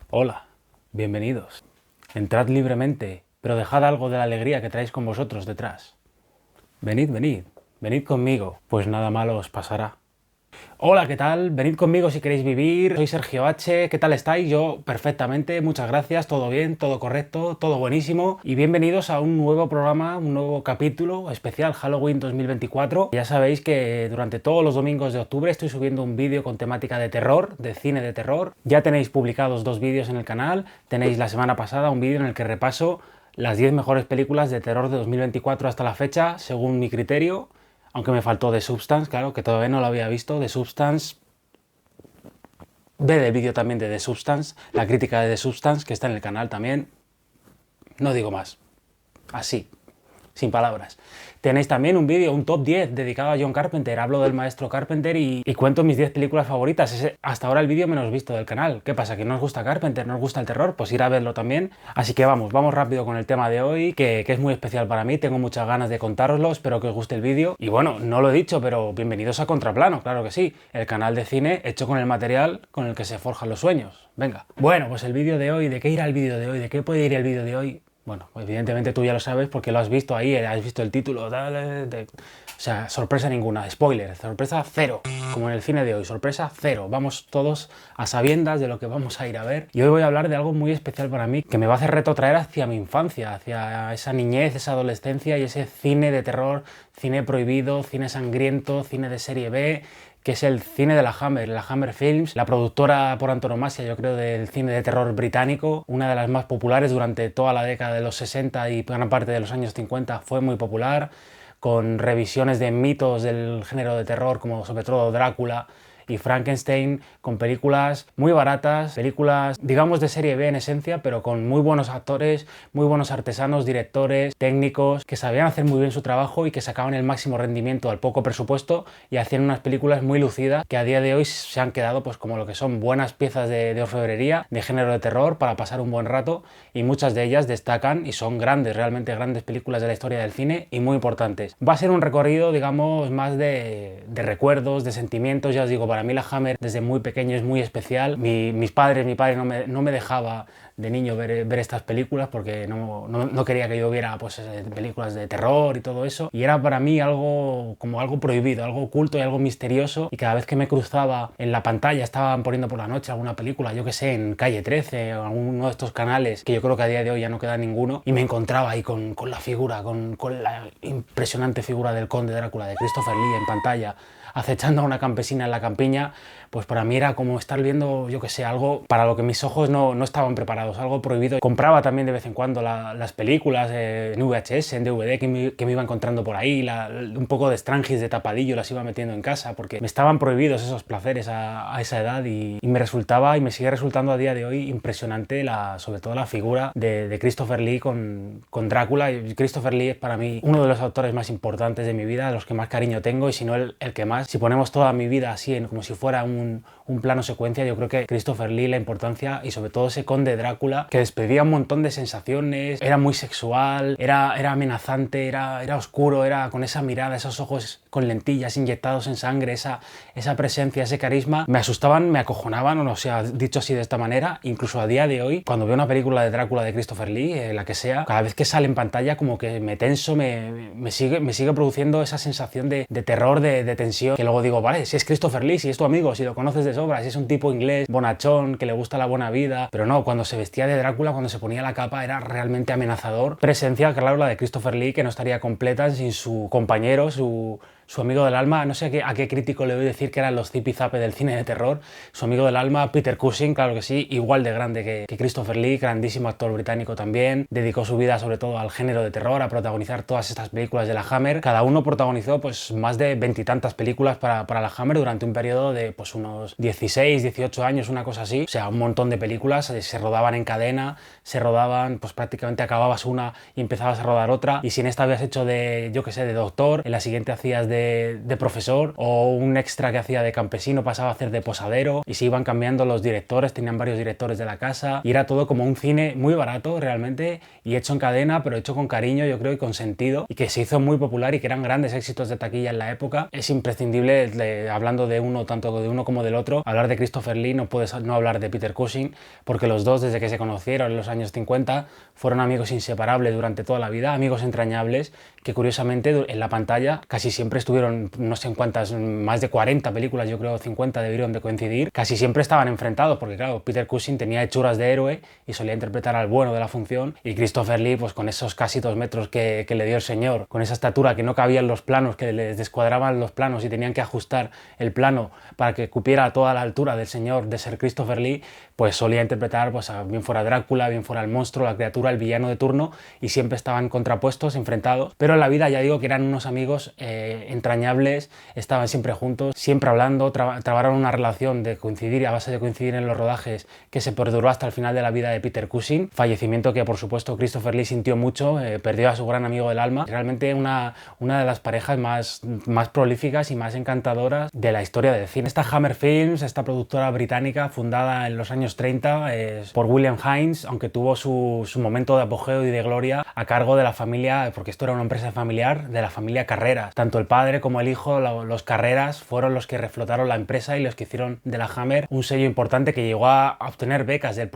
Hola, bienvenidos. Entrad libremente, pero dejad algo de la alegría que traéis con vosotros detrás. Venid, venid, venid conmigo, pues nada malo os pasará. Hola, ¿qué tal? Venid conmigo si queréis vivir. Soy Sergio H. ¿Qué tal estáis? Yo perfectamente, muchas gracias, todo bien, todo correcto, todo buenísimo. Y bienvenidos a un nuevo programa, un nuevo capítulo especial Halloween 2024. Ya sabéis que durante todos los domingos de octubre estoy subiendo un vídeo con temática de terror, de cine de terror. Ya tenéis publicados 2 vídeos en el canal. Tenéis la semana pasada un vídeo en el que repaso las 10 mejores películas de terror de 2024 hasta la fecha, según mi criterio. Aunque me faltó The Substance, claro, que todavía no lo había visto. The Substance. Ve el vídeo también de The Substance, la crítica de The Substance, que está en el canal también. No digo más. Así, sin palabras. Tenéis también un vídeo, un top 10 dedicado a John Carpenter. Hablo del maestro Carpenter y cuento mis 10 películas favoritas. Es hasta ahora el vídeo menos visto del canal. ¿Qué pasa? ¿Que no os gusta Carpenter? ¿No os gusta el terror? Pues ir a verlo también. Así que vamos rápido con el tema de hoy, que es muy especial para mí. Tengo muchas ganas de contároslo. Espero que os guste el vídeo. Y bueno, no lo he dicho, pero bienvenidos a Contraplano, claro que sí. El canal de cine hecho con el material con el que se forjan los sueños. Venga. Bueno, pues el vídeo de hoy, ¿de qué irá el vídeo de hoy? ¿De qué puede ir el vídeo de hoy? Bueno, evidentemente tú ya lo sabes porque lo has visto ahí, has visto el título. O sea, sorpresa ninguna, spoiler, sorpresa cero. Como en el cine de hoy, sorpresa cero. Vamos todos a sabiendas de lo que vamos a ir a ver. Y hoy voy a hablar de algo muy especial para mí, que me va a hacer retrotraer hacia mi infancia, hacia esa niñez, esa adolescencia y ese cine de terror, cine prohibido, cine sangriento, cine de serie B, que es el cine de la Hammer Films, la productora por antonomasia, yo creo, del cine de terror británico, una de las más populares durante toda la década de los 60 y gran parte de los años 50, fue muy popular, con revisiones de mitos del género de terror, como sobre todo Drácula y Frankenstein, con películas muy baratas, películas digamos de serie B en esencia, pero con muy buenos actores, muy buenos artesanos, directores, técnicos, que sabían hacer muy bien su trabajo y que sacaban el máximo rendimiento al poco presupuesto y hacían unas películas muy lucidas que a día de hoy se han quedado pues como lo que son buenas piezas de orfebrería, de género de terror para pasar un buen rato, y muchas de ellas destacan y son grandes, realmente grandes películas de la historia del cine y muy importantes. Va a ser un recorrido digamos más de recuerdos, de sentimientos. Ya os digo, para mí la Hammer desde muy pequeño es muy especial. Mi padre no me dejaba de niño ver estas películas porque no quería que yo viera pues, películas de terror y todo eso, y era para mí algo como algo prohibido, algo oculto y algo misterioso, y cada vez que me cruzaba en la pantalla, estaban poniendo por la noche alguna película, yo que sé, en Calle 13 o alguno de estos canales, que yo creo que a día de hoy ya no queda ninguno, y me encontraba ahí con la figura, con la impresionante figura del conde Drácula, de Christopher Lee en pantalla, acechando a una campesina en la campiña, pues para mí era como estar viendo, yo que sé, algo para lo que mis ojos no estaban preparados, algo prohibido. Compraba también de vez en cuando las películas en VHS, en DVD que me iba encontrando por ahí, un poco de Strangis de tapadillo las iba metiendo en casa porque me estaban prohibidos esos placeres a esa edad, y me resultaba y me sigue resultando a día de hoy impresionante sobre todo la figura de Christopher Lee con Drácula. Y Christopher Lee es para mí uno de los autores más importantes de mi vida, de los que más cariño tengo, y si no el que más. Si ponemos toda mi vida así como si fuera un plano secuencia, yo creo que Christopher Lee, la importancia y sobre todo ese conde Drácula que despedía un montón de sensaciones, era muy sexual, era amenazante, era oscuro, era con esa mirada, esos ojos con lentillas inyectados en sangre, esa presencia, ese carisma, me asustaban, me acojonaban, o sea, dicho así de esta manera. Incluso a día de hoy, cuando veo una película de Drácula de Christopher Lee, la que sea, cada vez que sale en pantalla como que me tenso, me sigue produciendo esa sensación de terror, de tensión, que luego digo, vale, si es Christopher Lee, si es tu amigo, si lo conoces de sobra, si es un tipo inglés, bonachón, que le gusta la buena vida, pero no, cuando se vestía de Drácula, cuando se ponía la capa, era realmente amenazador. Presencia, claro, la de Christopher Lee, que no estaría completa sin su compañero, su amigo del alma. No sé a qué crítico le voy a decir que eran los zipizape del cine de terror. Su amigo del alma, Peter Cushing, claro que sí, igual de grande que Christopher Lee, grandísimo actor británico también. Dedicó su vida sobre todo al género de terror, a protagonizar todas estas películas de la Hammer. Cada uno protagonizó pues más de 20 y tantas películas para la Hammer durante un periodo de pues unos 16, 18 años, una cosa así. O sea, un montón de películas se rodaban en cadena, se rodaban, pues prácticamente acababas una y empezabas a rodar otra, y si en esta habías hecho de, yo que sé, de doctor, en la siguiente hacías de profesor, o un extra que hacía de campesino pasaba a hacer de posadero, y se iban cambiando los directores, tenían varios directores de la casa, y era todo como un cine muy barato realmente, y hecho en cadena, pero hecho con cariño, yo creo, y con sentido, y que se hizo muy popular y que eran grandes éxitos de taquilla en la época. Es imprescindible, hablando de uno, tanto de uno como del otro, hablar de Christopher Lee, no puedes no hablar de Peter Cushing, porque los dos, desde que se conocieron en los años 50, fueron amigos inseparables durante toda la vida, amigos entrañables, que curiosamente en la pantalla casi siempre estuvieron, no sé en cuántas, más de 40 películas, yo creo 50 debieron de coincidir, casi siempre estaban enfrentados, porque claro, Peter Cushing tenía hechuras de héroe y solía interpretar al bueno de la función, y Christopher Lee, pues con esos casi 2 metros que le dio el señor, con esa estatura que no cabía en los planos, que les descuadraban los planos y tenían que ajustar el plano para que cupiera a toda la altura del señor de ser Christopher Lee, pues solía interpretar, pues bien fuera Drácula, bien fuera el monstruo, la criatura, el villano de turno, y siempre estaban contrapuestos, enfrentados, pero en la vida ya digo que eran unos amigos entrañables, estaban siempre juntos, siempre hablando, trabaron una relación de coincidir, a base de coincidir en los rodajes, que se perduró hasta el final de la vida de Peter Cushing, fallecimiento que por supuesto Christopher Lee sintió mucho, perdió a su gran amigo del alma, realmente una de las parejas más prolíficas y más encantadoras de la historia del cine. Esta Hammer Films, esta productora británica fundada en los años 30 por William Hines, aunque tuvo su momento de apogeo y de gloria a cargo de la familia, porque esto era una empresa familiar, de la familia Carreras. Tanto el padre como el hijo, los Carreras, fueron los que reflotaron la empresa y los que hicieron de la Hammer un sello importante que llegó a obtener becas de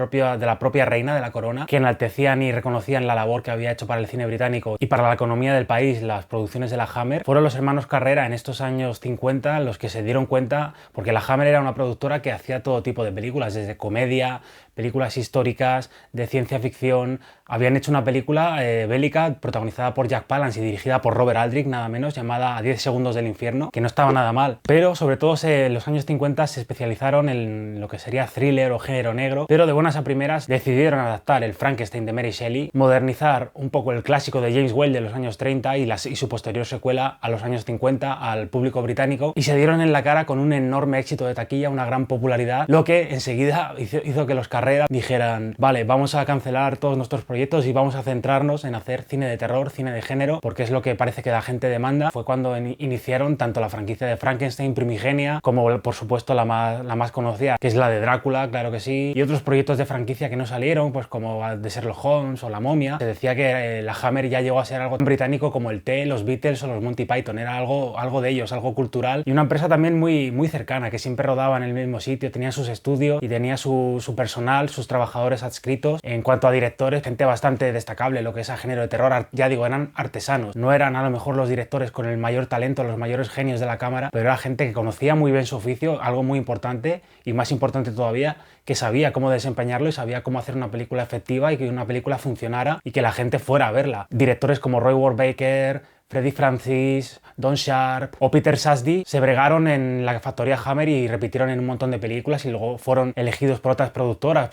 la propia reina de la corona, que enaltecían y reconocían la labor que había hecho para el cine británico y para la economía del país las producciones de la Hammer. Fueron los hermanos Carrera en estos años 50 los que se dieron cuenta, porque la Hammer era una productora que hacía todo tipo de películas, desde comedia, películas históricas, de ciencia ficción. Habían hecho una película bélica protagonizada por Jack Palance y dirigida por Robert Aldrich, nada menos, llamada A 10 segundos del infierno, que no estaba nada mal. Pero sobre todo en los años 50 se especializaron en lo que sería thriller o género negro, pero de buenas a primeras decidieron adaptar el Frankenstein de Mary Shelley, modernizar un poco el clásico de James Whale de los años 30 y su posterior secuela a los años 50 al público británico, y se dieron en la cara con un enorme éxito de taquilla, una gran popularidad, lo que enseguida hizo que los Carrera dijeran: vale, vamos a cancelar todos nuestros proyectos y vamos a centrarnos en hacer cine de terror, cine de género, porque es lo que parece que la gente demanda. Fue cuando iniciaron tanto la franquicia de Frankenstein primigenia, como por supuesto la más conocida, que es la de Drácula, claro que sí, y otros proyectos de franquicia que no salieron, pues como de Sherlock Holmes o La Momia. Se decía que la Hammer ya llegó a ser algo tan británico como el Té, los Beatles o los Monty Python, era algo de ellos, algo cultural, y una empresa también muy cercana, que siempre rodaba en el mismo sitio, tenía sus estudios y tenía su personal, sus trabajadores adscritos. En cuanto a directores, gente bastante destacable, lo que es a género de terror, ya digo, eran artesanos, no eran a lo mejor los directores con el mayor talento, los mayores genios de la cámara, pero era gente que conocía muy bien su oficio, algo muy importante, y más importante todavía, que sabía cómo desempeñarlo y sabía cómo hacer una película efectiva y que una película funcionara y que la gente fuera a verla. Directores como Roy Ward Baker, Freddie Francis, Don Sharp o Peter Sasdy se bregaron en la factoría Hammer y repitieron en un montón de películas, y luego fueron elegidos por otras productoras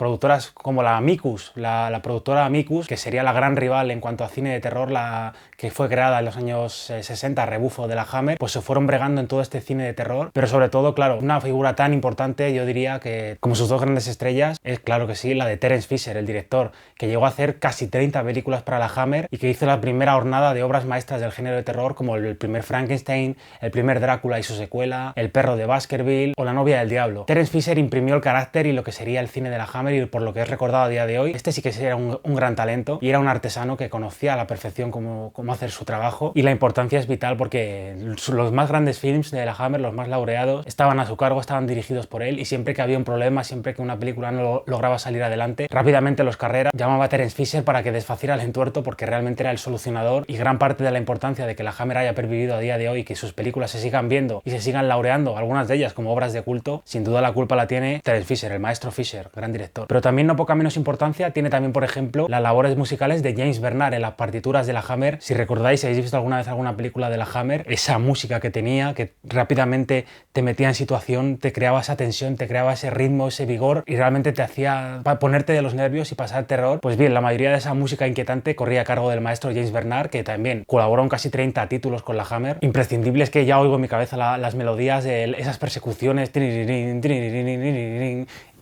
como la Amicus, la productora Amicus, que sería la gran rival en cuanto a cine de terror, la que fue creada en los años 60, rebufo de la Hammer. Pues se fueron bregando en todo este cine de terror, pero sobre todo, claro, una figura tan importante, yo diría que como sus dos grandes estrellas, es claro que sí, la de Terence Fisher, el director, que llegó a hacer casi 30 películas para la Hammer y que hizo la primera hornada de obras maestras del género de terror, como el primer Frankenstein, el primer Drácula y su secuela, El perro de Baskerville o La novia del diablo. Terence Fisher imprimió el carácter y lo que sería el cine de la Hammer, y por lo que es recordado a día de hoy, este sí que era un gran talento y era un artesano que conocía a la perfección cómo hacer su trabajo, y la importancia es vital porque los más grandes films de la Hammer, los más laureados, estaban a su cargo, estaban dirigidos por él, y siempre que había un problema, siempre que una película no lograba salir adelante, rápidamente los Carrera llamaba a Terence Fisher para que desfaciera el entuerto, porque realmente era el solucionador, y gran parte de la importancia de que la Hammer haya pervivido a día de hoy y que sus películas se sigan viendo y se sigan laureando, algunas de ellas como obras de culto, sin duda la culpa la tiene Terence Fisher, el maestro Fisher, gran director. Pero también, no poca menos importancia, tiene también, por ejemplo, las labores musicales de James Bernard en las partituras de la Hammer. Si recordáis, si habéis visto alguna vez alguna película de la Hammer, esa música que tenía, que rápidamente te metía en situación, te creaba esa tensión, te creaba ese ritmo, ese vigor, y realmente te hacía ponerte de los nervios y pasar terror. Pues bien, la mayoría de esa música inquietante corría a cargo del maestro James Bernard, que también colaboró en casi 30 títulos con la Hammer. Imprescindible es que ya oigo en mi cabeza las melodías de esas persecuciones,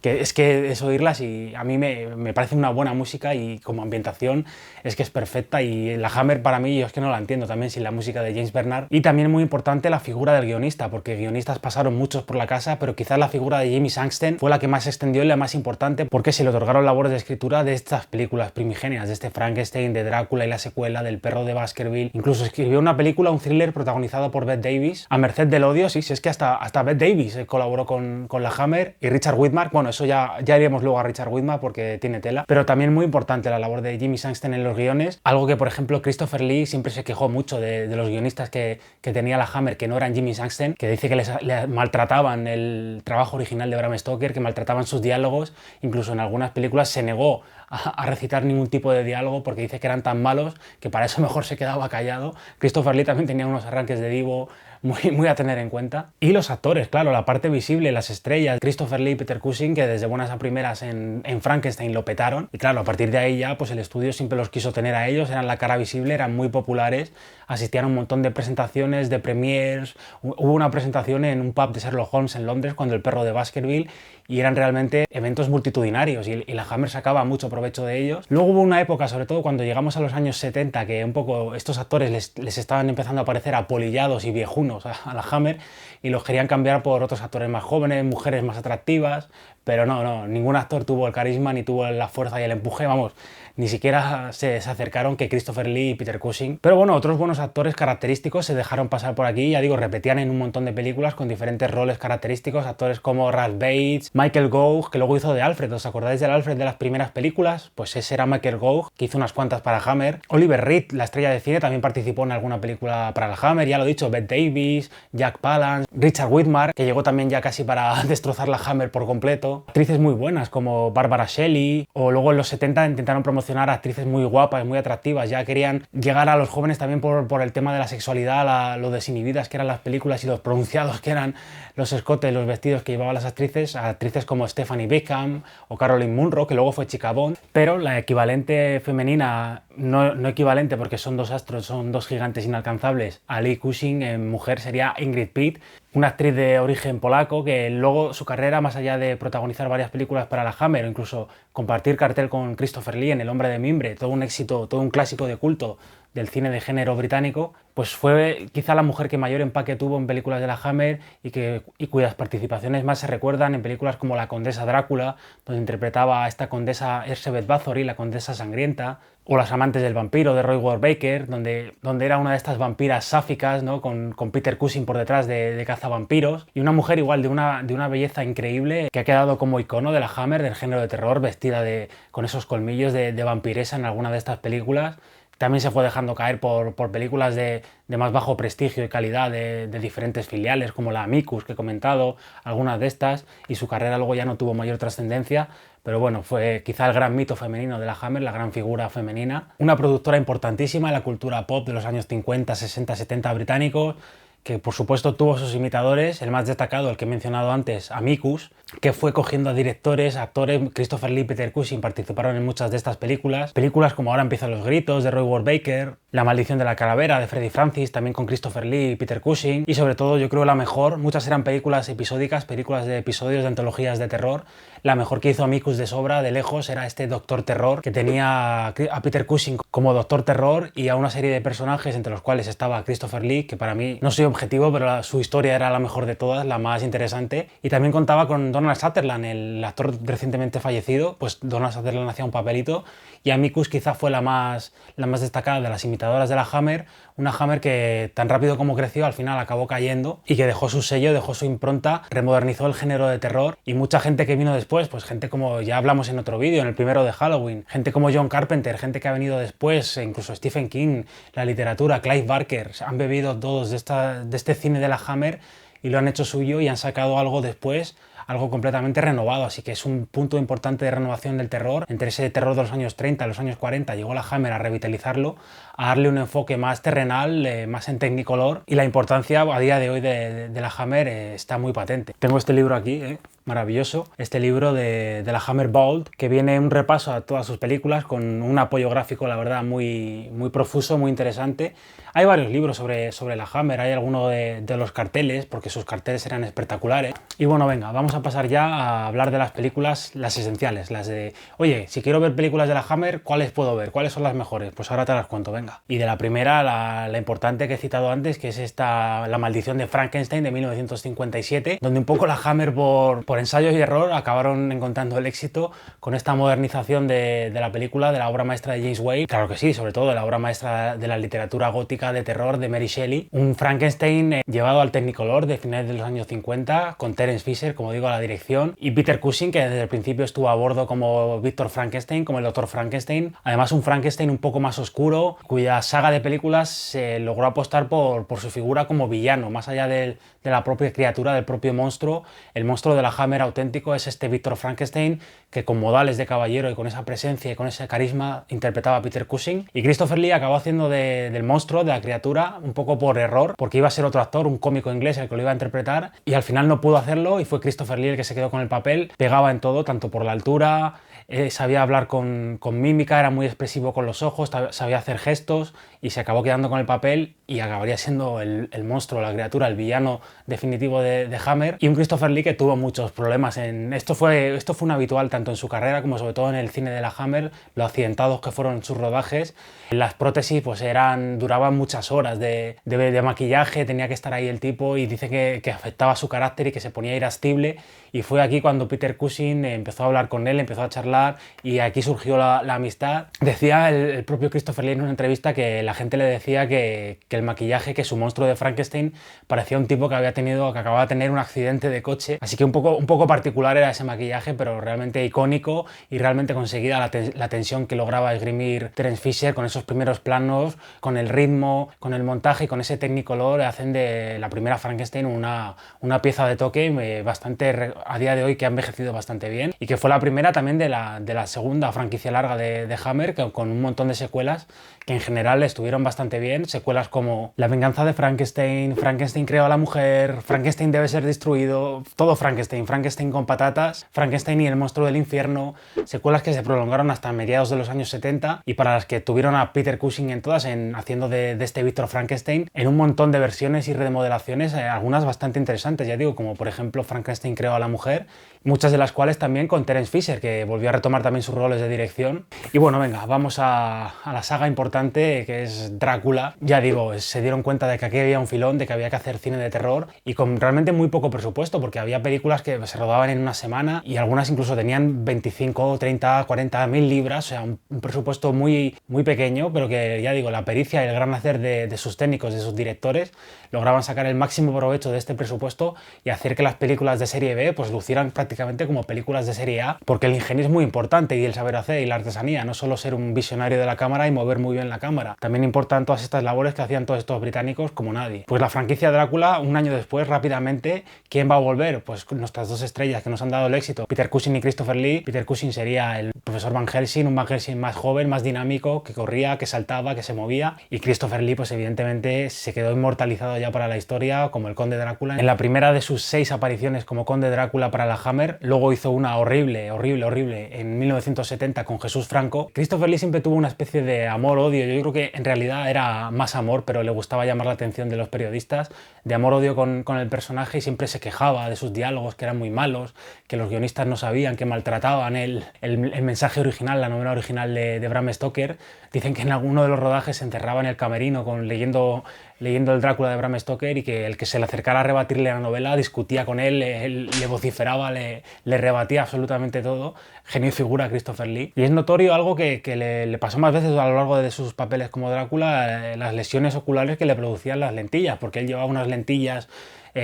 que es que es oírlas y a mí me parece una buena música y como ambientación es que es perfecta y la Hammer para mí yo es que no la entiendo también sin la música de James Bernard. Y también muy importante la figura del guionista, porque guionistas pasaron muchos por la casa, pero quizás la figura de Jimmy Sanksten fue la que más se extendió y la más importante porque se le otorgaron labores de escritura de estas películas primigenias, de este Frankenstein, de Drácula y la secuela, del perro de Baskerville. Incluso escribió una película, un thriller protagonizado por Bette Davis, A merced del odio, sí, es que hasta Bette Davis colaboró con la Hammer y Richard Widmark. Bueno, eso ya iremos luego a Richard Widmark porque tiene tela, pero también muy importante la labor de Jimmy Sanksten en los guiones, algo que por ejemplo Christopher Lee siempre se quejó mucho de los guionistas que tenía la Hammer, que no eran Jimmy Sanksten, que dice que le maltrataban el trabajo original de Bram Stoker, que maltrataban sus diálogos, incluso en algunas películas se negó a recitar ningún tipo de diálogo porque dice que eran tan malos que para eso mejor se quedaba callado. Christopher Lee también tenía unos arranques de divo muy a tener en cuenta. Y los actores, claro, la parte visible, las estrellas, Christopher Lee y Peter Cushing, que desde buenas a primeras en Frankenstein lo petaron. Y claro, a partir de ahí ya pues el estudio siempre los quiso tener a ellos, eran la cara visible, eran muy populares, asistían a un montón de presentaciones, de premiers. Hubo una presentación en un pub de Sherlock Holmes en Londres cuando el perro de Baskerville y eran realmente eventos multitudinarios y la Hammer sacaba mucho provecho de ellos. Luego hubo una época, sobre todo cuando llegamos a los años 70, que un poco estos actores les estaban empezando a parecer apolillados y viejunos a la Hammer y los querían cambiar por otros actores más jóvenes, mujeres más atractivas, pero no, ningún actor tuvo el carisma ni tuvo la fuerza y el empuje, vamos, ni siquiera se acercaron que Christopher Lee y Peter Cushing. Pero bueno, otros buenos actores característicos se dejaron pasar por aquí, ya digo, repetían en un montón de películas con diferentes roles característicos, actores como Ralph Bates, Michael Gough, que luego hizo de Alfred. ¿Os acordáis del Alfred de las primeras películas? Pues ese era Michael Gough, que hizo unas cuantas para Hammer. Oliver Reed, la estrella de cine, también participó en alguna película para la Hammer, ya lo he dicho, Bette Davis, Jack Palance, Richard Widmark, que llegó también ya casi para destrozar la Hammer por completo. Actrices muy buenas como Barbara Shelley, o luego en los 70 intentaron promocionar a actrices muy guapas, muy atractivas, ya querían llegar a los jóvenes también por el tema de la sexualidad, lo desinhibidas que eran las películas y los pronunciados que eran los escotes, los vestidos que llevaban las actrices, a actrices como Stephanie Beecham o Caroline Munro, que luego fue chica Bond, pero la equivalente femenina, no equivalente porque son dos astros, son dos gigantes inalcanzables, a Lee Cushing en mujer sería Ingrid Pitt, una actriz de origen polaco que luego su carrera, más allá de protagonizar varias películas para la Hammer o incluso compartir cartel con Christopher Lee en El hombre de mimbre, todo un éxito, todo un clásico de culto del cine de género británico, pues fue quizá la mujer que mayor empaque tuvo en películas de la Hammer y cuyas participaciones más se recuerdan en películas como La condesa Drácula, donde interpretaba a esta condesa Elizabeth Bathory, la condesa sangrienta, o Las amantes del vampiro de Roy Ward Baker, donde era una de estas vampiras sáficas, ¿no? con Peter Cushing por detrás de cazavampiros, y una mujer igual de una belleza increíble que ha quedado como icono de la Hammer, del género de terror, vestida con esos colmillos de vampiresa en alguna de estas películas. También se fue dejando caer por películas de más bajo prestigio y calidad de diferentes filiales, como la Amicus que he comentado, algunas de estas, y su carrera luego ya no tuvo mayor trascendencia, pero bueno, fue quizá el gran mito femenino de la Hammer, la gran figura femenina. Una productora importantísima en la cultura pop de los años 50, 60, 70 británicos, que por supuesto tuvo sus imitadores, el más destacado, el que he mencionado antes, Amicus, que fue cogiendo a directores, actores. Christopher Lee y Peter Cushing participaron en muchas de estas películas como Ahora empiezan los gritos, de Roy Ward Baker, La maldición de la calavera, de Freddie Francis, también con Christopher Lee y Peter Cushing, y sobre todo yo creo la mejor, muchas eran películas episódicas, películas de episodios de antologías de terror, la mejor que hizo Amicus de sobra, de lejos, era este Doctor Terror, que tenía a Peter Cushing como Doctor Terror y a una serie de personajes entre los cuales estaba Christopher Lee, que para mí no soy objetivo, pero su historia era la mejor de todas, la más interesante, y también contaba con Donald Sutherland, el actor recientemente fallecido. Pues Donald Sutherland hacía un papelito y Amicus quizá fue la más destacada de las imitadoras de la Hammer, una Hammer que tan rápido como creció al final acabó cayendo y que dejó su sello, dejó su impronta, remodernizó el género de terror, y mucha gente que vino después, pues gente como ya hablamos en otro vídeo, en el primero de Halloween, gente como John Carpenter, gente que ha venido después, incluso Stephen King, la literatura, Clive Barker, han bebido todos de este cine de la Hammer y lo han hecho suyo y han sacado algo después, algo completamente renovado, así que es un punto importante de renovación del terror. Entre ese terror de los años 30 y los años 40 llegó la Hammer a revitalizarlo, a darle un enfoque más terrenal, más en Technicolor, y la importancia a día de hoy de la Hammer está muy patente. Tengo este libro aquí, maravilloso, este libro de la Hammer Bold, que viene un repaso a todas sus películas con un apoyo gráfico, la verdad, muy profuso, muy interesante. Hay varios libros sobre la Hammer, hay alguno de los carteles, porque sus carteles eran espectaculares. Y bueno, venga, vamos a pasar ya a hablar de las películas, las esenciales, las de, oye, si quiero ver películas de la Hammer, ¿cuáles puedo ver? ¿Cuáles son las mejores? Pues ahora te las cuento, venga. Y de la primera, la importante que he citado antes, que es esta, La maldición de Frankenstein de 1957, donde un poco la Hammer por ensayos y error acabaron encontrando el éxito con esta modernización de la película, de la obra maestra de James Whale, claro que sí, sobre todo de la obra maestra de la literatura gótica de terror de Mary Shelley, un Frankenstein llevado al Technicolor de finales de los años 50, con Terence Fisher, como digo, a la dirección, y Peter Cushing, que desde el principio estuvo a bordo como Víctor Frankenstein, como el Dr. Frankenstein, además un Frankenstein un poco más oscuro, cuya saga de películas se logró apostar por su figura como villano, más allá de la propia criatura, del propio monstruo. El monstruo de la Hammer auténtico es este Víctor Frankenstein, que con modales de caballero y con esa presencia y con ese carisma interpretaba a Peter Cushing, y Christopher Lee acabó haciendo del monstruo, de la criatura, un poco por error, porque iba a ser otro actor, un cómico inglés el que lo iba a interpretar, y al final no pudo hacerlo y fue Christopher Lee el que se quedó con el papel. Pegaba en todo, tanto por la altura, sabía hablar con mímica, era muy expresivo con los ojos, sabía hacer gestos, y se acabó quedando con el papel y acabaría siendo el monstruo, la criatura, el villano definitivo de Hammer. Y un Christopher Lee que tuvo muchos problemas. Esto fue un habitual tanto en su carrera como sobre todo en el cine de la Hammer, lo accidentados que fueron sus rodajes. Las prótesis pues duraban muchas horas de maquillaje, tenía que estar ahí el tipo, y dice que afectaba su carácter y que se ponía irascible, y fue aquí cuando Peter Cushing empezó a hablar con él, empezó a charlar, y aquí surgió la amistad. Decía el propio Christopher Lee en una entrevista que la gente le decía que el maquillaje, que su monstruo de Frankenstein parecía un tipo que acababa de tener un accidente de coche, así que un poco particular era ese maquillaje, pero realmente icónico, y realmente conseguida la tensión que lograba esgrimir Terence Fisher con esos primeros planos, con el ritmo, con el montaje y con ese Technicolor, hacen de la primera Frankenstein una pieza de toque bastante, a día de hoy, que ha envejecido bastante bien, y que fue la primera también de la segunda franquicia larga de Hammer, con un montón de secuelas que en general estuvieron bastante bien, secuelas como La venganza de Frankenstein, Frankenstein creó a la mujer, Frankenstein debe ser destruido, todo Frankenstein, Frankenstein con patatas, Frankenstein y el monstruo del infierno, secuelas que se prolongaron hasta mediados de los años 70, y para las que tuvieron a Peter Cushing en todas, haciendo de este Víctor Frankenstein en un montón de versiones y remodelaciones, algunas bastante interesantes, ya digo, como por ejemplo Frankenstein creó a la mujer, muchas de las cuales también con Terence Fisher, que volvió a retomar también sus roles de dirección. Y bueno, venga, vamos a la saga importante, que es Drácula. Ya digo, se dieron cuenta de que aquí había un filón, de que había que hacer cine de terror, y con realmente muy poco presupuesto, porque había películas que se rodaban en una semana, y algunas incluso tenían 25, 30, 40 mil libras, o sea, un presupuesto muy, muy pequeño, pero que, ya digo, la pericia y el gran hacer de sus técnicos, de sus directores, lograban sacar el máximo provecho de este presupuesto y hacer que las películas de serie B pues lucieran prácticamente como películas de serie A, porque el ingenio es muy importante, y el saber hacer y la artesanía, no solo ser un visionario de la cámara y mover muy bien la cámara, también importan todas estas labores que hacían todos estos británicos como nadie. Pues la franquicia Drácula, un año después, rápidamente, ¿quién va a volver? Pues nuestras dos estrellas que nos han dado el éxito, Peter Cushing y Christopher Lee. Peter Cushing sería el profesor Van Helsing, un Van Helsing más joven, más dinámico, que corría, que saltaba, que se movía, y Christopher Lee pues evidentemente se quedó inmortalizado ya para la historia como el Conde Drácula en la primera de sus 6 apariciones como Conde Drácula para la Hammer. Luego hizo una horrible en 1970 con Jesús Franco. Christopher Lee siempre tuvo una especie de amor-odio, yo creo que en realidad era más amor, pero le gustaba llamar la atención de los periodistas, de amor-odio con el personaje, y siempre se quejaba de sus diálogos, que eran muy malos, que los guionistas no sabían, que maltrataban el mensaje original, la novela original de Bram Stoker. Dicen que en alguno de los rodajes se encerraba en el camerino leyendo el Drácula de Bram Stoker, y que el que se le acercara a rebatirle la novela discutía con él, le vociferaba, le rebatía absolutamente todo. Genio y figura Christopher Lee. Y es notorio algo que le pasó más veces a lo largo de sus papeles como Drácula, las lesiones oculares que le producían las lentillas, porque él llevaba unas lentillas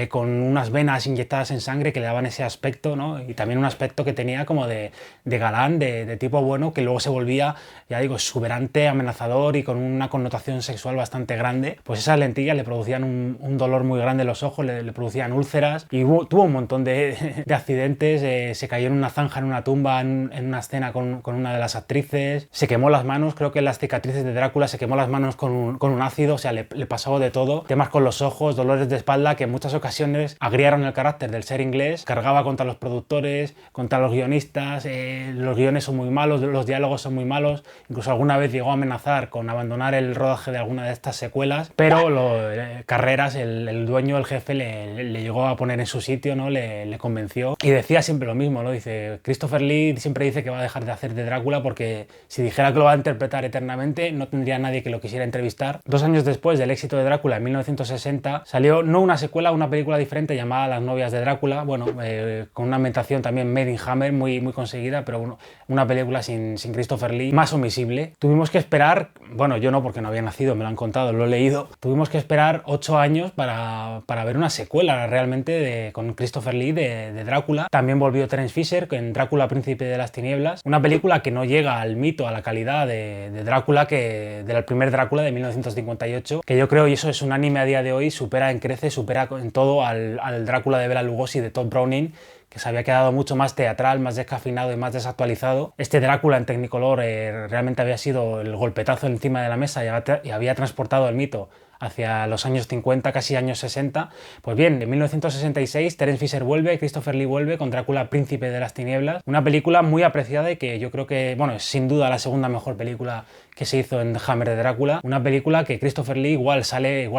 con unas venas inyectadas en sangre que le daban ese aspecto, ¿no? Y también un aspecto que tenía como de galán, de tipo bueno, que luego se volvía, ya digo, exuberante, amenazador y con una connotación sexual bastante grande. Pues esas lentillas le producían un dolor muy grande en los ojos, le producían úlceras, y tuvo un montón de accidentes. Se cayó en una zanja, en una tumba, en una escena con una de las actrices, se quemó las manos, creo que en las cicatrices de Drácula se quemó las manos con un ácido, o sea, le pasó de todo, temas con los ojos, dolores de espalda, que en muchas ocasiones ocasiones agriaron el carácter del ser inglés, cargaba contra los productores, contra los guionistas, los guiones son muy malos, los diálogos son muy malos, incluso alguna vez llegó a amenazar con abandonar el rodaje de alguna de estas secuelas, pero Carreras, el dueño, el jefe, le llegó a poner en su sitio, ¿no? Le convenció y decía siempre lo mismo, ¿no? Dice, Christopher Lee siempre dice que va a dejar de hacer de Drácula porque si dijera que lo va a interpretar eternamente no tendría nadie que lo quisiera entrevistar. 2 años después del éxito de Drácula, en 1960, salió no una secuela, una película diferente llamada Las novias de Drácula, bueno, con una ambientación también Made in Hammer muy conseguida, pero bueno, una película sin Christopher Lee, más omisible. Tuvimos que esperar, bueno, yo no porque no había nacido, me lo han contado, lo he leído, tuvimos que esperar 8 años para ver una secuela realmente con Christopher Lee de Drácula. También volvió Terence Fisher en Drácula, Príncipe de las Tinieblas, una película que no llega al mito, a la calidad de Drácula, del primer Drácula de 1958, que yo creo, y eso es unánime a día de hoy, supera en creces, supera en todo al Drácula de Bela Lugosi de Todd Browning, que se había quedado mucho más teatral, más descafeinado y más desactualizado. Este Drácula en Technicolor realmente había sido el golpetazo encima de la mesa y había transportado el mito hacia los años 50, casi años 60. Pues bien, en 1966 Terence Fisher vuelve, Christopher Lee vuelve con Drácula, Príncipe de las Tinieblas, una película muy apreciada y que yo creo que, bueno, es sin duda la segunda mejor película que se hizo en Hammer de Drácula, una película que Christopher Lee igual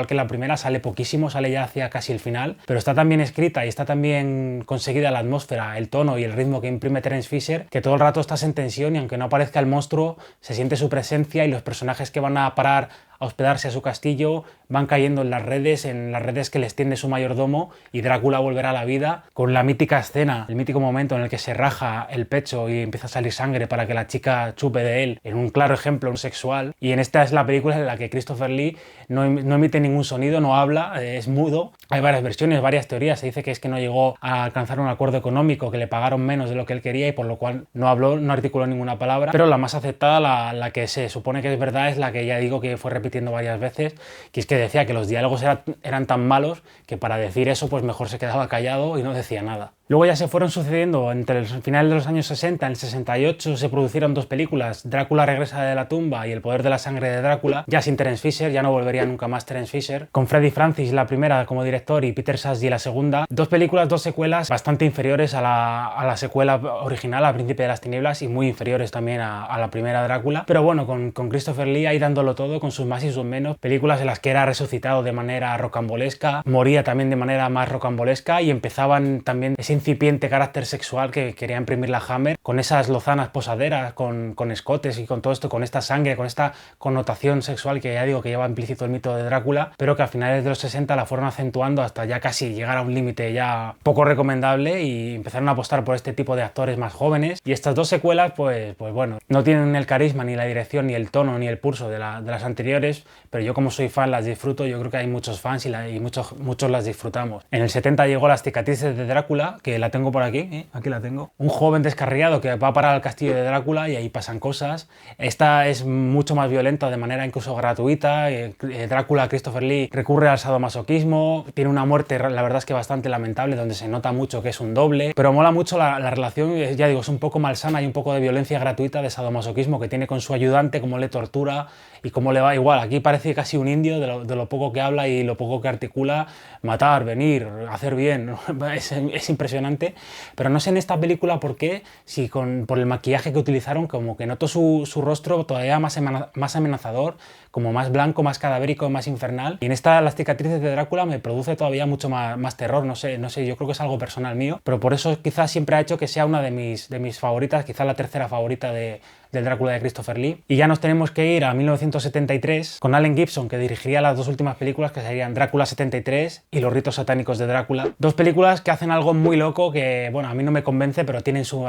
que la primera, sale poquísimo, sale ya hacia casi el final, pero está tan bien escrita y está tan bien conseguida la atmósfera, el tono y el ritmo que imprime Terence Fisher, que todo el rato estás en tensión y aunque no aparezca el monstruo, se siente su presencia y los personajes que van a parar a hospedarse a su castillo van cayendo en las redes que les tiende su mayordomo, y Drácula volverá a la vida con la mítica escena, el mítico momento en el que se raja el pecho y empieza a salir sangre para que la chica chupe de él, en un claro ejemplo sexual. Y en esta es la película en la que Christopher Lee no emite ningún sonido, no habla, es mudo. Hay varias versiones, varias teorías. Se dice que es que no llegó a alcanzar un acuerdo económico, que le pagaron menos de lo que él quería y por lo cual no habló, no articuló ninguna palabra. Pero la más aceptada, la que se supone que es verdad, es la que ya digo que fue repitiendo varias veces, que es que decía que los diálogos eran tan malos que para decir eso pues mejor se quedaba callado y no decía nada. Luego ya se fueron sucediendo entre el final de los años 60, en el 68 se produjeron 2 películas, Drácula regresa de la tumba y El poder de la sangre de Drácula, ya sin Terence Fisher, ya no volvería nunca más Terence Fisher, con Freddie Francis la primera como director y Peter Sasdy la segunda. 2 películas, 2 secuelas bastante inferiores a la secuela original, a Príncipe de las Tinieblas, y muy inferiores también a la primera Drácula, pero bueno, con Christopher Lee ahí dándolo todo, con sus más y sus menos, películas en las que era resucitado de manera rocambolesca, moría también de manera más rocambolesca y empezaban también ese incipiente carácter sexual que quería imprimir la Hammer, con esas lozanas posaderas, con escotes y con todo esto, con esta sangre, con esta connotación sexual que ya digo que lleva implícito el mito de Drácula, pero que a finales de los 60 la fueron acentuando hasta ya casi llegar a un límite ya poco recomendable y empezaron a apostar por este tipo de actores más jóvenes. Y estas 2 secuelas, pues bueno, no tienen el carisma, ni la dirección, ni el tono, ni el pulso de las anteriores, pero yo como soy fan las disfruto. Yo creo que hay muchos fans y muchos las disfrutamos. En el 70 llegó Las cicatrices de Drácula, que la tengo por aquí, aquí la tengo. Un joven descarriado que va a parar al castillo de Drácula y ahí pasan cosas. Esta es mucho más violenta, de manera incluso gratuita. Drácula, Christopher Lee, recurre al sadomasoquismo, tiene una muerte, la verdad es que bastante lamentable, donde se nota mucho que es un doble, pero mola mucho la relación, ya digo, es un poco malsana y un poco de violencia gratuita, de sadomasoquismo que tiene con su ayudante, cómo le tortura y cómo le va igual. Aquí parece casi un indio de lo poco que habla y lo poco que articula, matar, venir, hacer bien, es impresionante. Pero no sé en esta película por qué, si por el maquillaje que utilizaron, como que noto su rostro todavía más amenazador, como más blanco, más cadavérico, más infernal. Y en esta Las cicatrices de Drácula me produce todavía mucho más terror, no sé, yo creo que es algo personal mío, pero por eso quizás siempre ha hecho que sea una de mis favoritas, quizás la tercera favorita del Drácula de Christopher Lee. Y ya nos tenemos que ir a 1973 con Allen Gibson, que dirigiría las 2 últimas películas, que serían Drácula 73 y Los ritos satánicos de Drácula. 2 películas que hacen algo muy loco que, bueno, a mí no me convence, pero tienen su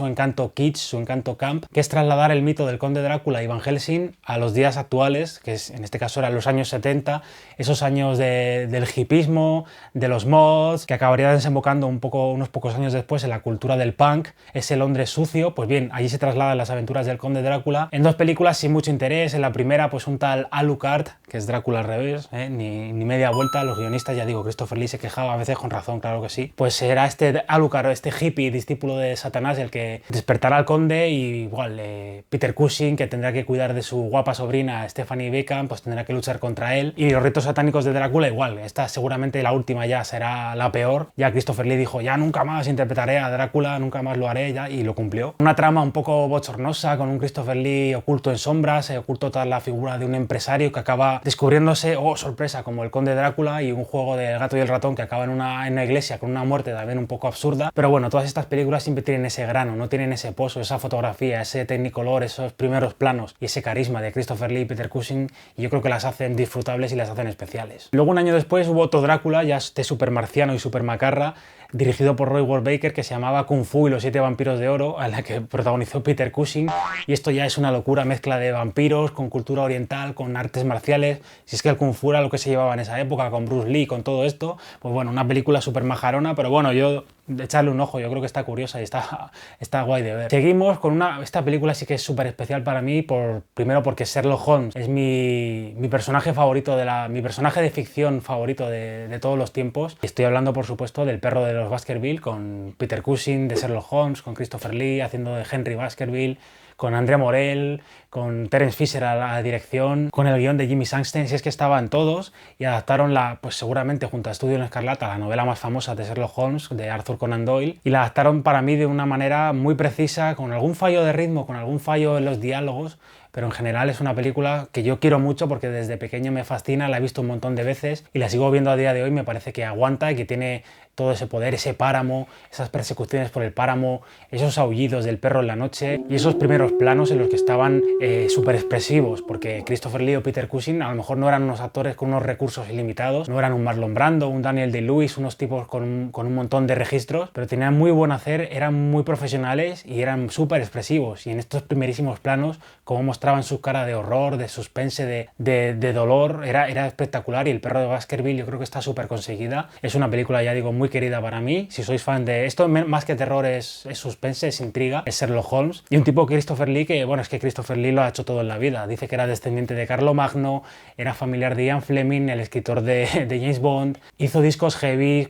encanto kitsch, su encanto camp, que es trasladar el mito del conde Drácula y Van Helsing a los días actuales, que en este caso eran los años 70, esos años del hipismo, de los mods, que acabaría desembocando unos pocos años después en la cultura del punk, ese Londres sucio. Pues bien, allí se trasladan las aventuras facetas del Conde Drácula, en 2 películas sin mucho interés. En la primera, pues un tal Alucard, que es Drácula al revés, ni media vuelta. Los guionistas, ya digo, Christopher Lee se quejaba a veces con razón, claro que sí. Pues era este Alucard, este hippie discípulo de Satanás, el que despertará al conde, y igual Peter Cushing, que tendrá que cuidar de su guapa sobrina Stephanie Beacon, pues tendrá que luchar contra él. Y los ritos satánicos de Drácula igual, esta seguramente la última ya será la peor. Ya Christopher Lee dijo, ya nunca más interpretaré a Drácula, nunca más lo haré, ya, y lo cumplió. Una trama un poco bochornosa, con un Christopher Lee oculto en sombras, oculto toda la figura de un empresario que acaba descubriéndose, oh sorpresa, como el Conde Drácula, y un juego del gato y el ratón que acaba en una iglesia con una muerte también un poco absurda. Pero bueno, todas estas películas siempre tienen ese grano, no tienen ese pozo, esa fotografía, ese technicolor, esos primeros planos y ese carisma de Christopher Lee y Peter Cushing, y yo creo que las hacen disfrutables y las hacen especiales. Luego, un año después, hubo otro Drácula, ya este super marciano y super macarra, dirigido por Roy Ward Baker, que se llamaba Kung Fu y los 7 vampiros de oro, a la que protagonizó Peter Cushing, y esto ya es una locura, mezcla de vampiros con cultura oriental, con artes marciales. Si es que el Kung Fu era lo que se llevaba en esa época, con Bruce Lee, con todo esto, pues bueno, una película súper majarona, pero bueno, yo de echarle un ojo, yo creo que está curiosa y está guay de ver. Seguimos con esta película, sí que es súper especial para mí, primero porque Sherlock Holmes es mi personaje favorito, mi personaje de ficción favorito de todos los tiempos. Estoy hablando, por supuesto, del perro de los Baskerville, con Peter Cushing de Sherlock Holmes, con Christopher Lee haciendo de Henry Baskerville, con Andrea Morel, con Terence Fisher a la dirección, con el guión de Jimmy Sankstein, si es que estaban todos, y adaptaron pues seguramente junto a Estudio en Escarlata, la novela más famosa de Sherlock Holmes, de Arthur Conan Doyle, y la adaptaron para mí de una manera muy precisa, con algún fallo de ritmo, con algún fallo en los diálogos, pero en general es una película que yo quiero mucho porque desde pequeño me fascina, la he visto un montón de veces y la sigo viendo a día de hoy. Me parece que aguanta y que tiene todo ese poder, ese páramo, esas persecuciones por el páramo, esos aullidos del perro en la noche y esos primeros planos en los que estaban súper expresivos, porque Christopher Lee o Peter Cushing a lo mejor no eran unos actores con unos recursos ilimitados, no eran un Marlon Brando, un Daniel Day-Lewis, unos tipos con un montón de registros, pero tenían muy buen hacer, eran muy profesionales y eran súper expresivos, y en estos primerísimos planos, como mostraban su cara de horror, de suspense, de dolor, era espectacular. Y el perro de Baskerville yo creo que está súper conseguida. Es una película, ya digo, muy querida para mí. Si sois fan de esto, más que terror es suspense, es intriga, es Sherlock Holmes. Y un tipo, Christopher Lee, que bueno, es que Christopher Lee lo ha hecho todo en la vida. Dice que era descendiente de Carlomagno, era familiar de Ian Fleming, el escritor de James Bond, hizo discos heavy,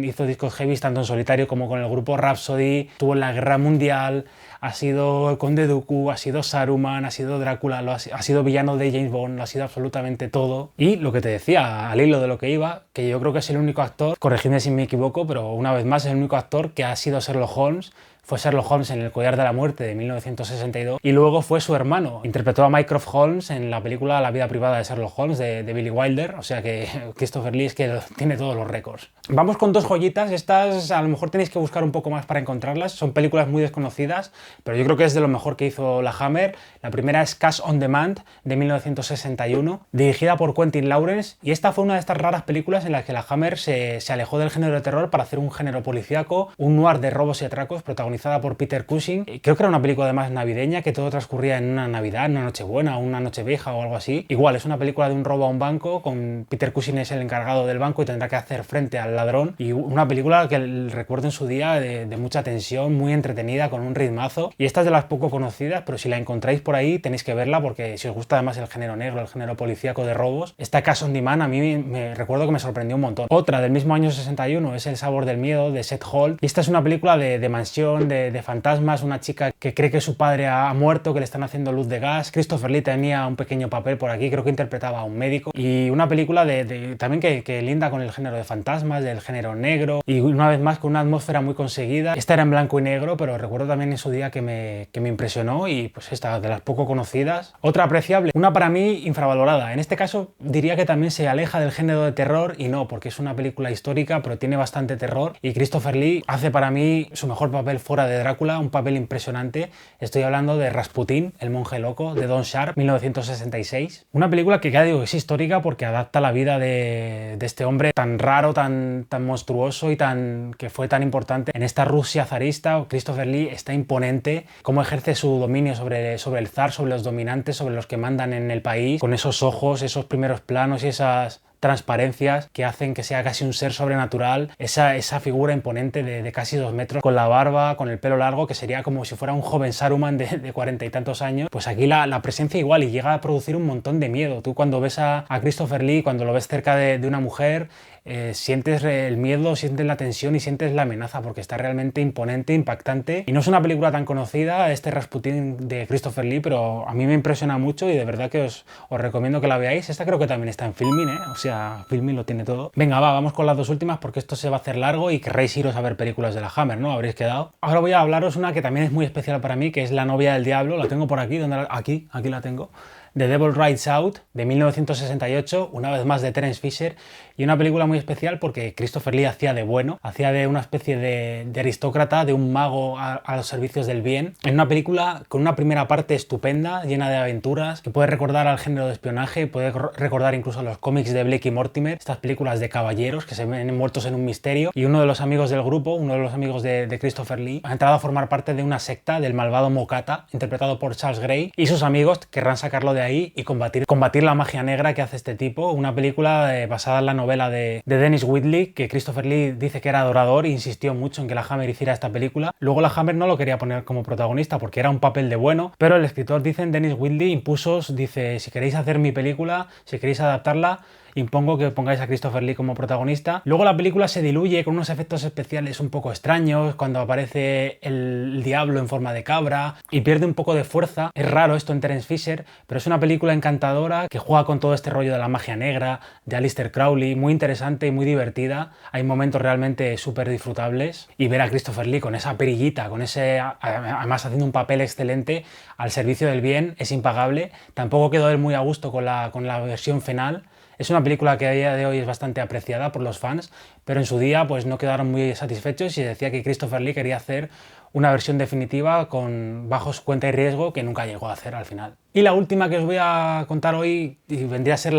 hizo discos heavy tanto en solitario como con el grupo Rhapsody, estuvo en la Guerra Mundial, ha sido el Conde Dooku, ha sido Saruman, ha sido Drácula, ha sido villano de James Bond, lo ha sido absolutamente todo. Y lo que te decía, al hilo de lo que iba, que yo creo que es el único actor, corregidme si me equivoco, pero una vez más es el único actor que ha sido Sherlock Holmes. Fue Sherlock Holmes en El collar de la muerte de 1962 y luego fue su hermano. Interpretó a Mycroft Holmes en la película La vida privada de Sherlock Holmes de Billy Wilder, o sea que Christopher Lee es que tiene todos los récords. Vamos con 2 joyitas, estas a lo mejor tenéis que buscar un poco más para encontrarlas, son películas muy desconocidas, pero yo creo que es de lo mejor que hizo la Hammer. La primera es Cash on Demand de 1961, dirigida por Quentin Lawrence, y esta fue una de estas raras películas en las que la Hammer se alejó del género de terror para hacer un género policíaco, un noir de robos y atracos protagonizado por Peter Cushing. Creo que era una película además navideña, que todo transcurría en una Navidad, una Nochebuena o una Nochevieja o algo así. Igual, es una película de un robo a un banco, con Peter Cushing es el encargado del banco y tendrá que hacer frente al ladrón, y una película que recuerdo en su día de mucha tensión, muy entretenida, con un ritmazo, y esta es de las poco conocidas, pero si la encontráis por ahí tenéis que verla, porque si os gusta además el género negro, el género policíaco de robos, esta Cash on Demand a mí me recuerdo que me sorprendió un montón. Otra del mismo año 61 es El sabor del miedo de Seth Holt, y esta es una película de mansión, de fantasmas, una chica que cree que su padre ha muerto, que le están haciendo luz de gas. Christopher Lee tenía un pequeño papel por aquí, creo que interpretaba a un médico, y una película también que linda con el género de fantasmas, del género negro, y una vez más con una atmósfera muy conseguida. Esta era en blanco y negro, pero recuerdo también en su día que me impresionó, y pues esta de las poco conocidas. Otra apreciable, una para mí infravalorada, en este caso diría que también se aleja del género de terror, y no, porque es una película histórica, pero tiene bastante terror, y Christopher Lee hace para mí su mejor papel fuera de Drácula, un papel impresionante. Estoy hablando de Rasputín, el monje loco, de Don Sharp, 1966. Una película que ya digo es histórica porque adapta la vida de este hombre tan raro, tan monstruoso y que fue tan importante en esta Rusia zarista. Christopher Lee está imponente, cómo ejerce su dominio sobre el zar, sobre los dominantes, sobre los que mandan en el país, con esos ojos, esos primeros planos y esas transparencias que hacen que sea casi un ser sobrenatural, esa figura imponente de casi 2 metros, con la barba, con el pelo largo, que sería como si fuera un joven Saruman de 40 y tantos años. Pues aquí la presencia igual, y llega a producir un montón de miedo. Tú cuando ves a Christopher Lee, cuando lo ves cerca de una mujer, sientes el miedo, sientes la tensión y sientes la amenaza, porque está realmente imponente, impactante. Y no es una película tan conocida, este Rasputin de Christopher Lee, pero a mí me impresiona mucho y de verdad que os recomiendo que la veáis. Esta creo que también está en Filmin, o sea, Filmin lo tiene todo. Venga, vamos con las dos últimas, porque esto se va a hacer largo y querréis iros a ver películas de la Hammer, ¿no? Habréis quedado. Ahora voy a hablaros una que también es muy especial para mí, que es La novia del diablo. La tengo por aquí, aquí la tengo. The Devil Rides Out, de 1968, una vez más de Terence Fisher, y una película muy especial porque Christopher Lee hacía de bueno, hacía de una especie de aristócrata, de un mago a los servicios del bien, en una película con una primera parte estupenda, llena de aventuras, que puede recordar al género de espionaje, puede recordar incluso a los cómics de Blake y Mortimer, estas películas de caballeros que se ven envueltos en un misterio, y uno de los amigos del grupo, uno de los amigos de Christopher Lee, ha entrado a formar parte de una secta del malvado Mokata, interpretado por Charles Gray, y sus amigos querrán sacarlo de ahí y combatir la magia negra que hace este tipo. Una película basada en la novela de Dennis Whitley, que Christopher Lee dice que era adorador e insistió mucho en que la Hammer hiciera esta película. Luego la Hammer no lo quería poner como protagonista porque era un papel de bueno, pero el escritor, dicen, Dennis Whitley, impuso, dice, si queréis hacer mi película, si queréis adaptarla, impongo que pongáis a Christopher Lee como protagonista. Luego la película se diluye con unos efectos especiales un poco extraños, cuando aparece el diablo en forma de cabra, y pierde un poco de fuerza. Es raro esto en Terence Fisher, pero es una película encantadora que juega con todo este rollo de la magia negra, de Aleister Crowley, muy interesante y muy divertida. Hay momentos realmente súper disfrutables, y ver a Christopher Lee con esa perillita, además haciendo un papel excelente al servicio del bien, es impagable. Tampoco quedó él muy a gusto con la versión final. Es una película que a día de hoy es bastante apreciada por los fans, pero en su día pues no quedaron muy satisfechos y decía que Christopher Lee quería hacer una versión definitiva con bajos cuenta y riesgo, que nunca llegó a hacer al final. Y la última que os voy a contar hoy, y vendría a ser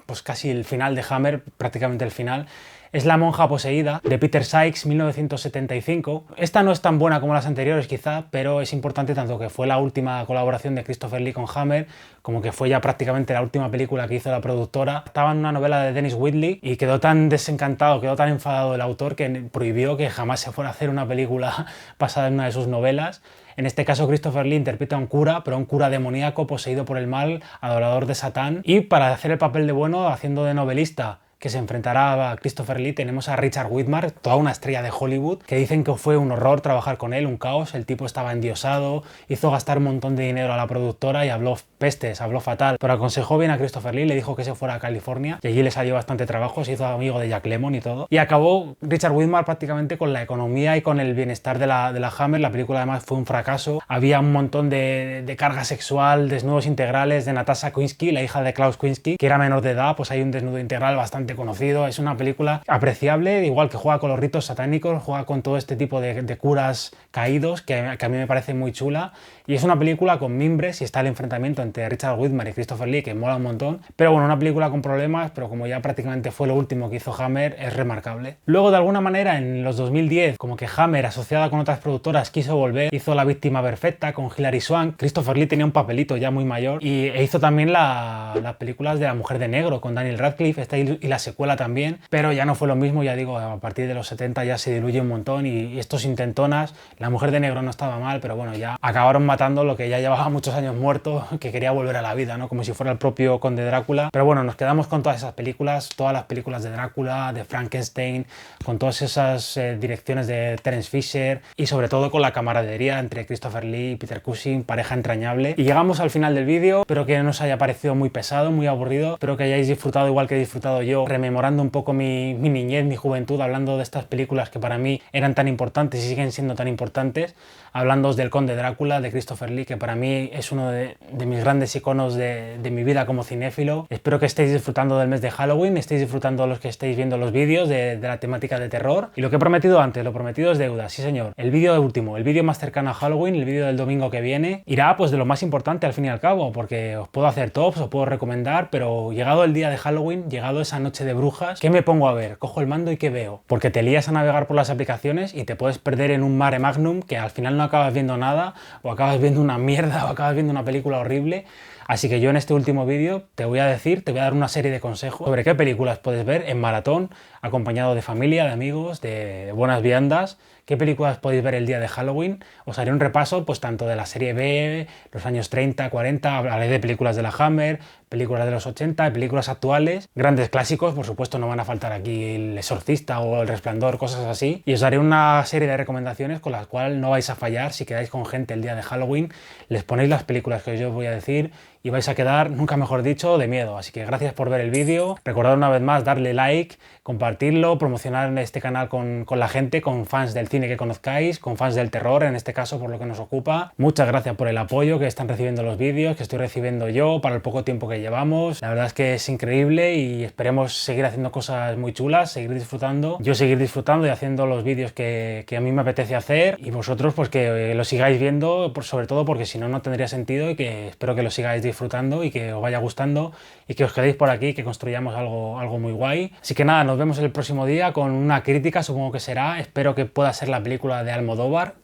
pues casi el final de Hammer, prácticamente el final, es La monja poseída, de Peter Sykes, 1975. Esta no es tan buena como las anteriores quizá, pero es importante tanto que fue la última colaboración de Christopher Lee con Hammer, como que fue ya prácticamente la última película que hizo la productora. Estaba en una novela de Dennis Whitley y quedó tan desencantado, quedó tan enfadado el autor que prohibió que jamás se fuera a hacer una película basada en una de sus novelas. En este caso Christopher Lee interpreta a un cura, pero un cura demoníaco poseído por el mal, adorador de Satán, y para hacer el papel de bueno, haciendo de novelista, que se enfrentará a Christopher Lee, tenemos a Richard Widmark, toda una estrella de Hollywood, que dicen que fue un horror trabajar con él, un caos. El tipo estaba endiosado, hizo gastar un montón de dinero a la productora y habló pestes, habló fatal, pero aconsejó bien a Christopher Lee, le dijo que se fuera a California y allí le salió bastante trabajo, se hizo amigo de Jack Lemmon y todo, y acabó Richard Widmark prácticamente con la economía y con el bienestar de la Hammer. La película además fue un fracaso, había un montón de carga sexual, desnudos integrales de Natasha Kinski, la hija de Klaus Kinski, que era menor de edad, pues hay un desnudo integral bastante conocido. Es una película apreciable, igual que juega con los ritos satánicos, juega con todo este tipo de curas caídos, que a mí me parece muy chula, y es una película con mimbres y está el enfrentamiento entre Richard Widmark y Christopher Lee, que mola un montón, pero bueno, una película con problemas, pero como ya prácticamente fue lo último que hizo Hammer, es remarcable. Luego, de alguna manera, en los 2010, como que Hammer, asociada con otras productoras, quiso volver, hizo La víctima perfecta con Hilary Swank. Christopher Lee tenía un papelito ya muy mayor, e hizo también las películas de La mujer de negro con Daniel Radcliffe, y la secuela también, pero ya no fue lo mismo. Ya digo, a partir de los 70 ya se diluye un montón, y estos intentonas, La mujer de negro no estaba mal, pero bueno, ya acabaron matando lo que ya llevaba muchos años muerto, que quería volver a la vida, ¿no? Como si fuera el propio Conde Drácula. Pero bueno, nos quedamos con todas esas películas, todas las películas de Drácula, de Frankenstein, con todas esas direcciones de Terence Fisher, y sobre todo con la camaradería entre Christopher Lee y Peter Cushing, pareja entrañable. Y llegamos al final del vídeo. Espero que no os haya parecido muy pesado, muy aburrido, espero que hayáis disfrutado igual que he disfrutado yo, rememorando un poco mi niñez, mi juventud, hablando de estas películas que para mí eran tan importantes y siguen siendo tan importantes, hablándoos del Conde Drácula de Christopher Lee, que para mí es uno de mis grandes iconos de mi vida como cinéfilo. Espero que estéis disfrutando del mes de Halloween, estéis disfrutando los que estéis viendo los vídeos de la temática de terror, y lo que he prometido antes, lo prometido es deuda, sí señor. El vídeo último, el vídeo más cercano a Halloween, el vídeo del domingo que viene, irá pues de lo más importante al fin y al cabo, porque os puedo hacer tops, os puedo recomendar, pero llegado el día de Halloween, llegado esa noche noche de brujas, ¿qué me pongo a ver? Cojo el mando y ¿qué veo? Porque te lías a navegar por las aplicaciones y te puedes perder en un mare magnum que al final no acabas viendo nada, o acabas viendo una mierda, o acabas viendo una película horrible. Así que yo en este último vídeo te voy a dar una serie de consejos sobre qué películas puedes ver en maratón, acompañado de familia, de amigos, de buenas viandas, qué películas podéis ver el día de Halloween. Os haré un repaso pues tanto de la serie B, los años 30, 40, hablaré de películas de la Hammer, películas de los 80, películas actuales, grandes clásicos, por supuesto no van a faltar aquí El Exorcista o El Resplandor, cosas así. Y os haré una serie de recomendaciones con las cuales no vais a fallar si quedáis con gente el día de Halloween, les ponéis las películas que yo os voy a decir y vais a quedar, nunca mejor dicho, de miedo. Así que gracias por ver el vídeo. Recordad una vez más darle like, compartirlo, promocionar este canal con la gente, con fans del cine que conozcáis, con fans del terror, en este caso por lo que nos ocupa. Muchas gracias por el apoyo que están recibiendo los vídeos, que estoy recibiendo yo para el poco tiempo que llevamos. La verdad es que es increíble y esperemos seguir haciendo cosas muy chulas, seguir disfrutando. Yo seguir disfrutando y haciendo los vídeos que a mí me apetece hacer y vosotros pues que lo sigáis viendo, sobre todo porque si no, no tendría sentido y que espero que lo sigáis disfrutando y que os vaya gustando y que os quedéis por aquí, que construyamos algo muy guay. Así que nada, nos vemos el próximo día con una crítica, supongo que será. Espero que pueda ser la película de Almodóvar.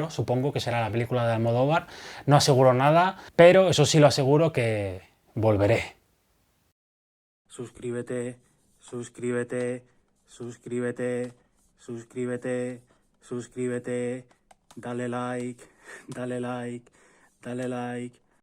Supongo que será la película de Almodóvar. No aseguro nada, pero eso sí lo aseguro que volveré. Suscríbete, suscríbete, suscríbete, suscríbete, suscríbete, dale like, dale like, dale like.